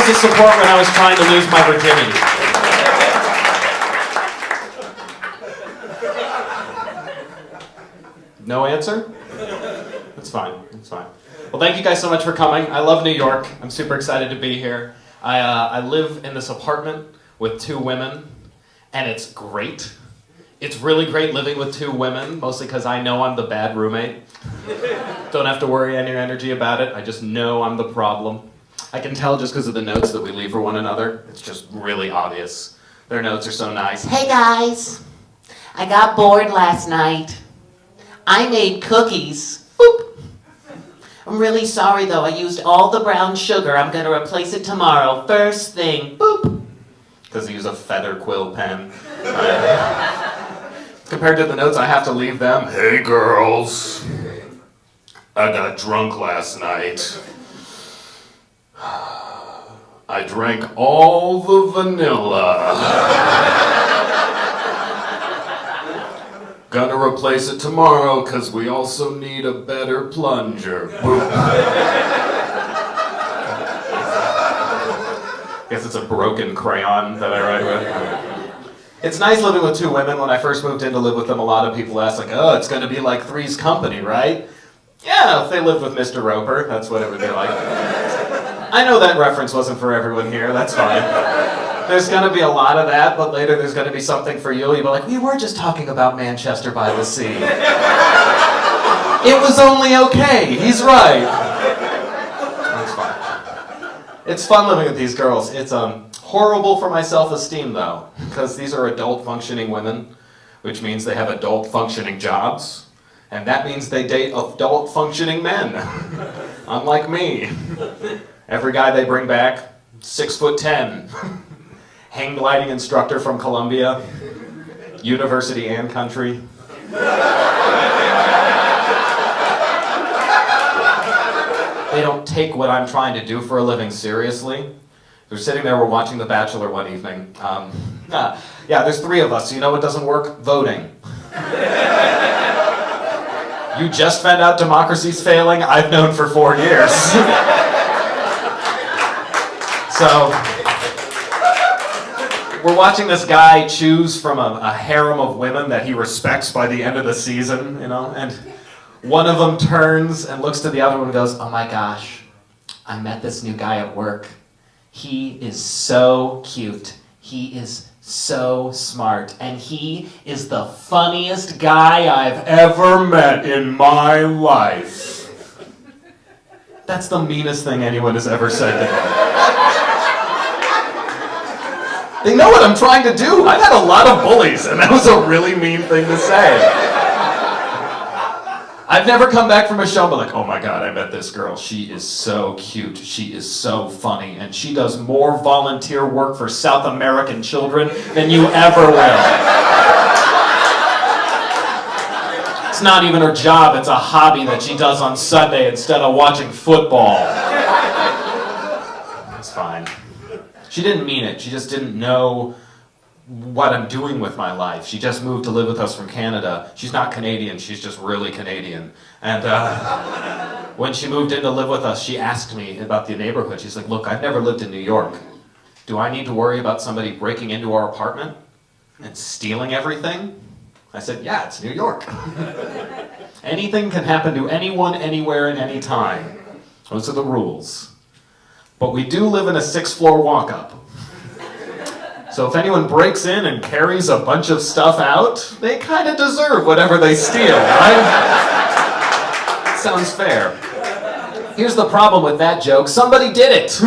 words of support when I was trying to lose my virginity. No answer? That's fine. That's fine. Well, thank you guys so much for coming. I love New York. I'm super excited to be here. I live in this apartment with two women, and it's great. It's really great living with two women, mostly because I know I'm the bad roommate. Don't have to worry any energy about it. I just know I'm the problem. I can tell just because of the notes that we leave for one another. It's just really obvious. Their notes are so nice. Hey guys, I got bored last night. I made cookies. Boop. I'm really sorry though, I used all the brown sugar. I'm gonna replace it tomorrow. First thing, boop. Because I use a feather quill pen. Compared to the notes I have to leave them. Hey girls, I got drunk last night. I drank all the vanilla. Gonna replace it tomorrow because we also need a better plunger. Guess it's a broken crayon that I write with. It's nice living with two women. When I first moved in to live with them, a lot of people asked, like, oh, it's gonna be like Three's Company, right? Yeah, if they lived with Mr. Roper, that's what it would be like. I know that reference wasn't for everyone here, that's fine. There's gonna be a lot of that, but later there's gonna be something for you. You'll be like, we were just talking about Manchester by the Sea. It was only okay, he's right. That's fine. It's fun living with these girls. It's horrible for my self-esteem though, because these are adult functioning women, which means they have adult functioning jobs, and that means they date adult functioning men, unlike me. Every guy they bring back, 6'10", hang gliding instructor from Columbia, university and country. They don't take what I'm trying to do for a living seriously. They're sitting there, we're watching The Bachelor one evening. Yeah, there's three of us. You know what doesn't work? Voting. You just found out democracy's failing? I've known for 4 years. So, we're watching this guy choose from a harem of women that he respects by the end of the season, you know, and one of them turns and looks to the other one and goes, oh my gosh, I met this new guy at work. He is so cute. He is so smart. And he is the funniest guy I've ever met in my life. That's the meanest thing anyone has ever said to me. They know what I'm trying to do. I've had a lot of bullies, and that was a really mean thing to say. I've never come back from a show and be like, oh my god, I met this girl. She is so cute. She is so funny. And she does more volunteer work for South American children than you ever will. It's not even her job. It's a hobby that she does on Sunday instead of watching football. It's fine. She didn't mean it. She just didn't know what I'm doing with my life. She just moved to live with us from Canada. She's not Canadian, she's just really Canadian. And when she moved in to live with us, she asked me about the neighborhood. She's like, look, I've never lived in New York. Do I need to worry about somebody breaking into our apartment and stealing everything? I said, yeah, it's New York. Anything can happen to anyone, anywhere, and any time. Those are the rules. But we do live in a 6th-floor walk-up. So if anyone breaks in and carries a bunch of stuff out, they kind of deserve whatever they steal, right? Sounds fair. Here's the problem with that joke. Somebody did it.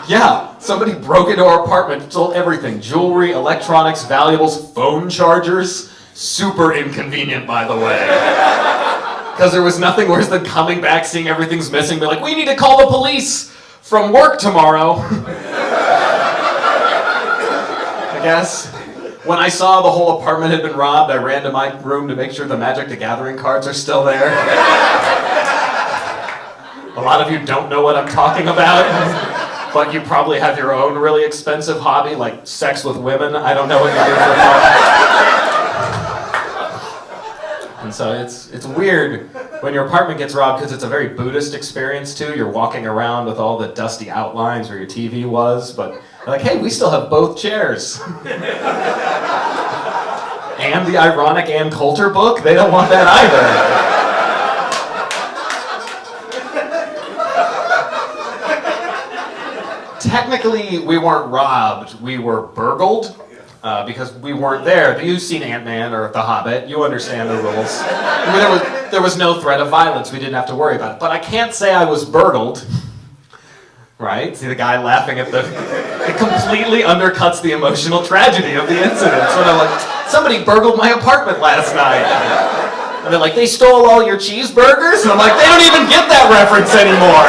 Yeah, somebody broke into our apartment, stole everything. Jewelry, electronics, valuables, phone chargers. Super inconvenient, by the way. Because there was nothing worse than coming back, seeing everything's missing, be like, we need to call the police from work tomorrow. I guess. When I saw the whole apartment had been robbed, I ran to my room to make sure the Magic the Gathering cards are still there. A lot of you don't know what I'm talking about, but you probably have your own really expensive hobby, like sex with women. I don't know what you do for fun. And so it's weird when your apartment gets robbed, because it's a very Buddhist experience too, you're walking around with all the dusty outlines where your TV was, but they're like, hey, we still have both chairs. And the ironic Ann Coulter book, they don't want that either. Technically, we weren't robbed, we were burgled. Because we weren't there. You've seen Ant-Man or The Hobbit. You understand the rules. I mean, there was no threat of violence. We didn't have to worry about it. But I can't say I was burgled. Right? See the guy laughing at the... It completely undercuts the emotional tragedy of the incident. So I'm like, somebody burgled my apartment last night. And they're like, they stole all your cheeseburgers? And I'm like, they don't even get that reference anymore.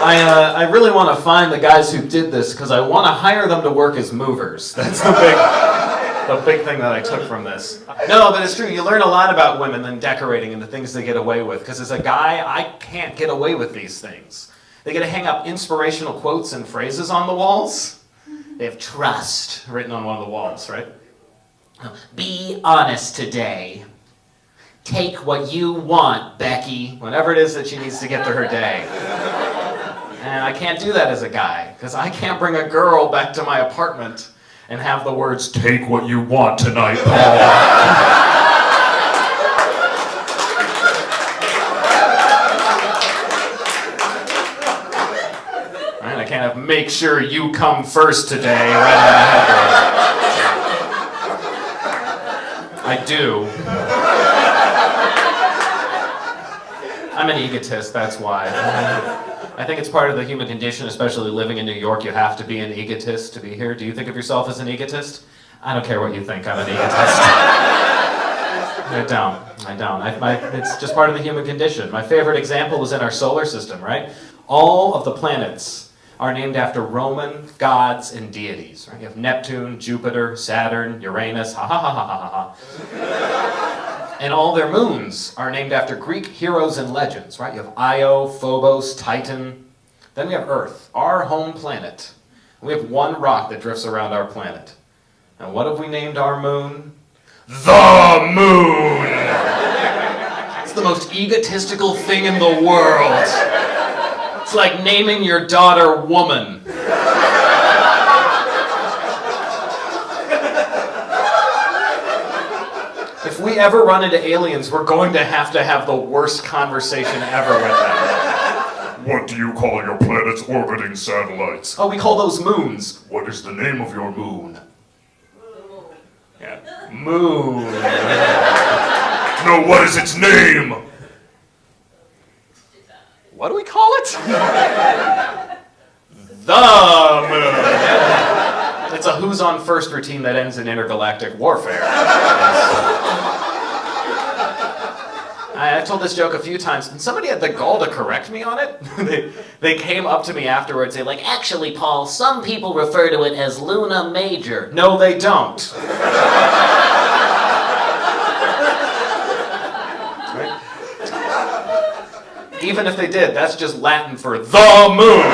I really want to find the guys who did this because I want to hire them to work as movers. That's the big thing that I took from this. No, but it's true. You learn a lot about women and decorating and the things they get away with. Because as a guy, I can't get away with these things. They get to hang up inspirational quotes and phrases on the walls. They have trust written on one of the walls, right? Be honest today. Take what you want, Becky. Whatever it is that she needs to get through her day. And I can't do that as a guy, because I can't bring a girl back to my apartment and have the words, take what you want tonight, Paul. Right? I can't have, make sure you come first today, right on the head. I do. I'm an egotist, that's why. I think it's part of the human condition, especially living in New York. You have to be an egotist to be here. Do you think of yourself as an egotist? I don't care what you think, I'm an egotist. I don't. It's just part of the human condition. My favorite example is in our solar system, right? All of the planets are named after Roman gods and deities. Right? You have Neptune, Jupiter, Saturn, Uranus, ha ha ha ha ha ha. And all their moons are named after Greek heroes and legends, right? You have Io, Phobos, Titan. Then we have Earth, our home planet. We have one rock that drifts around our planet. And what have we named our moon? The moon! It's the most egotistical thing in the world. It's like naming your daughter Woman. If we ever run into aliens, we're going to have the worst conversation ever with them. What do you call your planet's orbiting satellites? Oh, we call those moons. What is the name of your moon? Yeah. Moon. No, what is its name? What do we call it? The moon. It's a who's on first routine that ends in intergalactic warfare. I've told this joke a few times, and somebody had the gall to correct me on it. They came up to me afterwards, they like, actually, Paul, some people refer to it as Luna Major. No, they don't. Right? Even if they did, that's just Latin for the moon.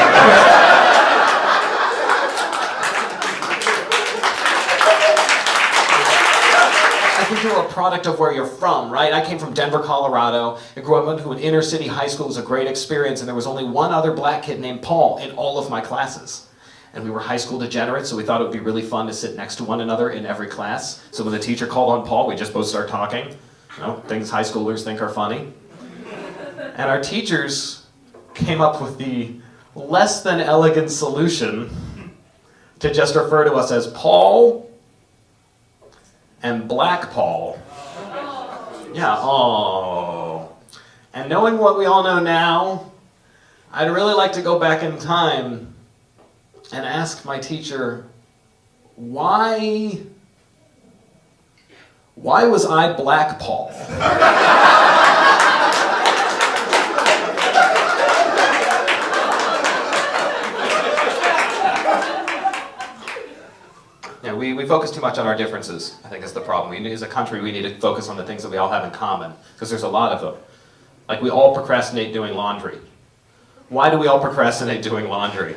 You're a product of where you're from, right? I came from Denver, Colorado. I grew up into an inner city high school. It was a great experience, and there was only one other black kid named Paul in all of my classes. And we were high school degenerates, so we thought it would be really fun to sit next to one another in every class. So when the teacher called on Paul, we just both start talking. You know, things high schoolers think are funny. And our teachers came up with the less than elegant solution to just refer to us as Paul and Black Paul. Yeah, oh. And knowing what we all know now, I'd really like to go back in time and ask my teacher, why was I Black Paul? Yeah, we focus too much on our differences, I think is the problem. As a country, we need to focus on the things that we all have in common, because there's a lot of them. Like, we all procrastinate doing laundry. Why do we all procrastinate doing laundry?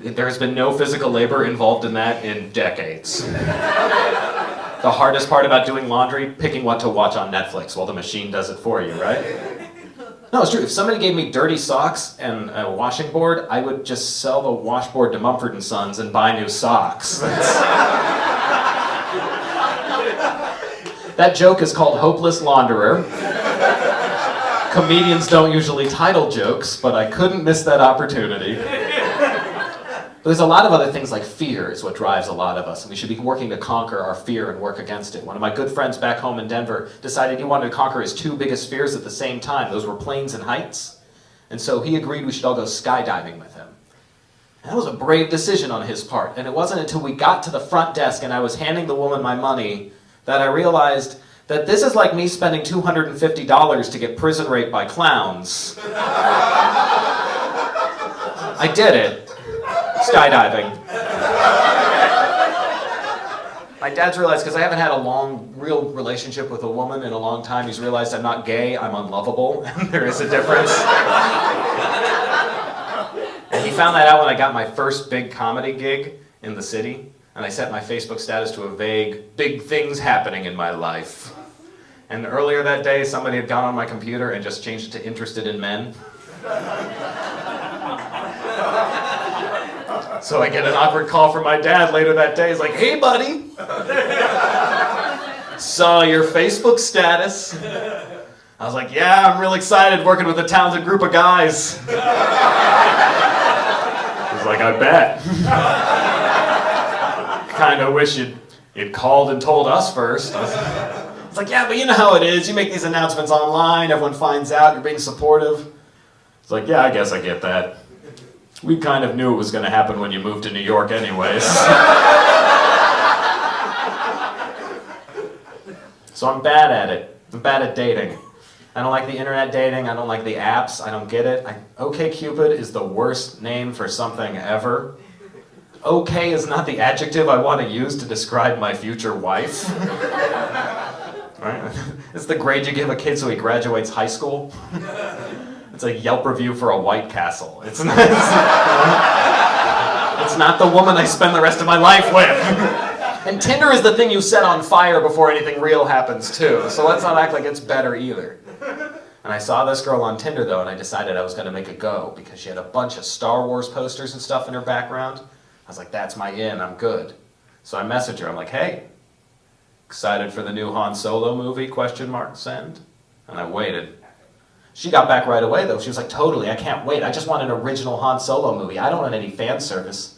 There has been no physical labor involved in that in decades. The hardest part about doing laundry, picking what to watch on Netflix while the machine does it for you, right? No, it's true. If somebody gave me dirty socks and a washing board, I would just sell the washboard to Mumford & Sons and buy new socks. That joke is called Hopeless Launderer. Comedians don't usually title jokes, but I couldn't miss that opportunity. But there's a lot of other things like fear is what drives a lot of us, and we should be working to conquer our fear and work against it. One of my good friends back home in Denver decided he wanted to conquer his two biggest fears at the same time. Those were planes and heights. And so he agreed we should all go skydiving with him. And that was a brave decision on his part. And it wasn't until we got to the front desk and I was handing the woman my money that I realized that this is like me spending $250 to get prison raped by clowns. I did it. Skydiving. My dad's realized, because I haven't had a long, real relationship with a woman in a long time, he's realized I'm not gay, I'm unlovable, and there is a difference. And he found that out when I got my first big comedy gig in the city, and I set my Facebook status to a vague, big things happening in my life. And earlier that day, somebody had gone on my computer and just changed it to interested in men. So I get an awkward call from my dad later that day. He's like, "Hey, buddy. Saw your Facebook status." I was like, "Yeah, I'm real excited working with a talented group of guys." He's like, "I bet." Kind of wish you'd called and told us first. It's like, "Yeah, but you know how it is. You make these announcements online, everyone finds out, you're being supportive." It's like, "Yeah, I guess I get that. We kind of knew it was going to happen when you moved to New York anyways." So I'm bad at it. I'm bad at dating. I don't like the internet dating. I don't like the apps. I don't get it. OkCupid is the worst name for something ever. Okay is not the adjective I want to use to describe my future wife. Right? It's the grade you give a kid so he graduates high school. It's a Yelp review for a White Castle. It's not the woman I spend the rest of my life with. And Tinder is the thing you set on fire before anything real happens too. So let's not act like it's better either. And I saw this girl on Tinder though, and I decided I was going to make a go because she had a bunch of Star Wars posters and stuff in her background. I was like, "That's my in, I'm good." So I messaged her. I'm like, "Hey, excited for the new Han Solo movie? ? Send." And I waited. She got back right away, though. She was like, "Totally, I can't wait. I just want an original Han Solo movie. I don't want any fan service."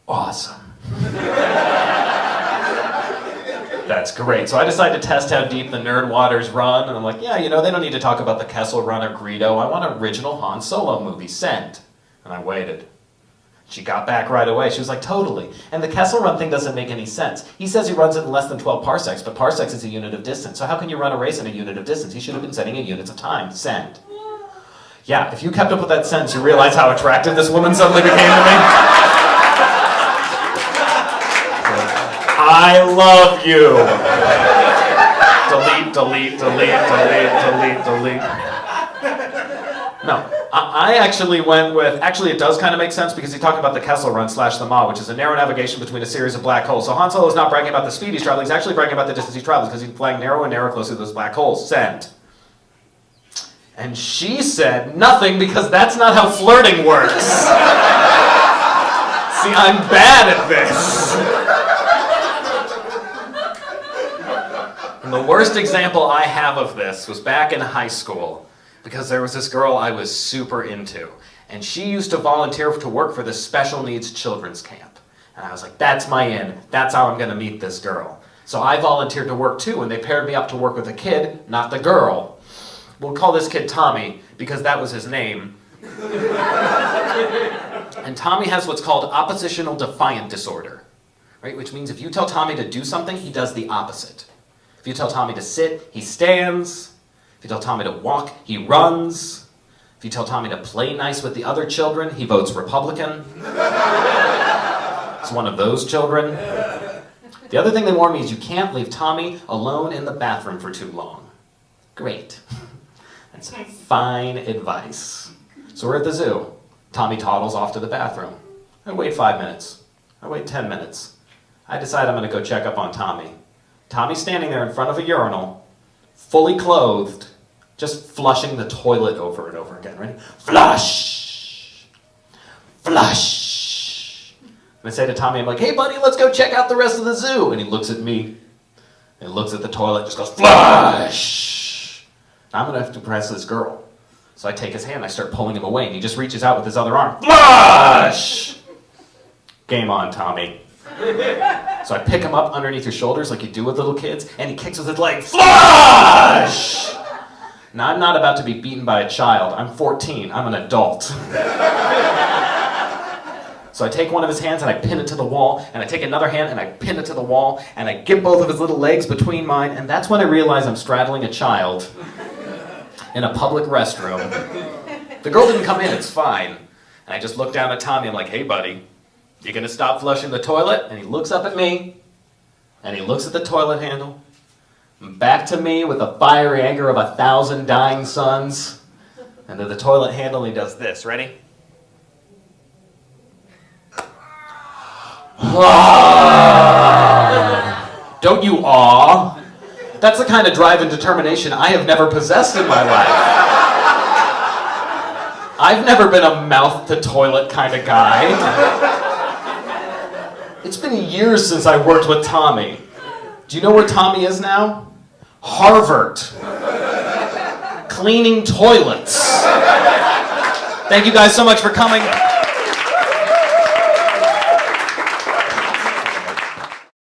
Awesome. That's great. So I decided to test how deep the nerd waters run, and I'm like, "Yeah, they don't need to talk about the Kessel Run or Greedo. I want an original Han Solo movie. Send." And I waited. She got back right away. She was like, "Totally. And the Kessel Run thing doesn't make any sense. He says he runs it in less than 12 parsecs, but parsecs is a unit of distance. So how can you run a race in a unit of distance? He should have been setting in units of time. Send." Yeah, if you kept up with that sentence, you realize how attractive this woman suddenly became to me. I love you. Delete, delete, delete, delete, delete, delete. No. I actually went with, it does kind of make sense because he talked about the Kessel Run / the Maw, which is a narrow navigation between a series of black holes. So Han Solo is not bragging about the speed he's traveling, he's actually bragging about the distance he travels because he's flying narrow and narrow closer to those black holes. Send. And she said nothing because that's not how flirting works. See, I'm bad at this. And the worst example I have of this was back in high school. Because there was this girl I was super into, and she used to volunteer to work for this special needs children's camp. And I was like, "That's my in. That's how I'm going to meet this girl." So I volunteered to work too, and they paired me up to work with a kid, not the girl. We'll call this kid Tommy, because that was his name. And Tommy has what's called oppositional defiant disorder, right? Which means if you tell Tommy to do something, he does the opposite. If you tell Tommy to sit, he stands. If you tell Tommy to walk, he runs. If you tell Tommy to play nice with the other children, he votes Republican. It's one of those children. The other thing they warn me is you can't leave Tommy alone in the bathroom for too long. Great. That's fine advice. So we're at the zoo. Tommy toddles off to the bathroom. I wait 5 minutes. I wait 10 minutes. I decide I'm going to go check up on Tommy. Tommy's standing there in front of a urinal, fully clothed, just flushing the toilet over and over again. Ready? Flush! Flush! And I say to Tommy, I'm like, hey buddy, let's go check out the rest of the zoo. And he looks at me, and looks at the toilet, just goes, flush! I'm going to have to impress this girl. So I take his hand, I start pulling him away, and he just reaches out with his other arm. Flush! Game on, Tommy. So I pick him up underneath your shoulders like you do with little kids, and he kicks with his leg. Flush! Now, I'm not about to be beaten by a child. I'm 14. I'm an adult. So I take one of his hands and I pin it to the wall, and I take another hand and I pin it to the wall, and I get both of his little legs between mine, and that's when I realize I'm straddling a child in a public restroom. The girl didn't come in, it's fine. And I just look down at Tommy, I'm like, hey buddy, you gonna stop flushing the toilet? And he looks up at me, and he looks at the toilet handle, back to me with the fiery anger of 1,000 dying suns, and to the toilet handle, he does this. Ready? Don't you awe? That's the kind of drive and determination I have never possessed in my life. I've never been a mouth-to-toilet kind of guy. It's been years since I worked with Tommy. Do you know where Tommy is now? Harvard. Cleaning toilets. Thank you guys so much for coming.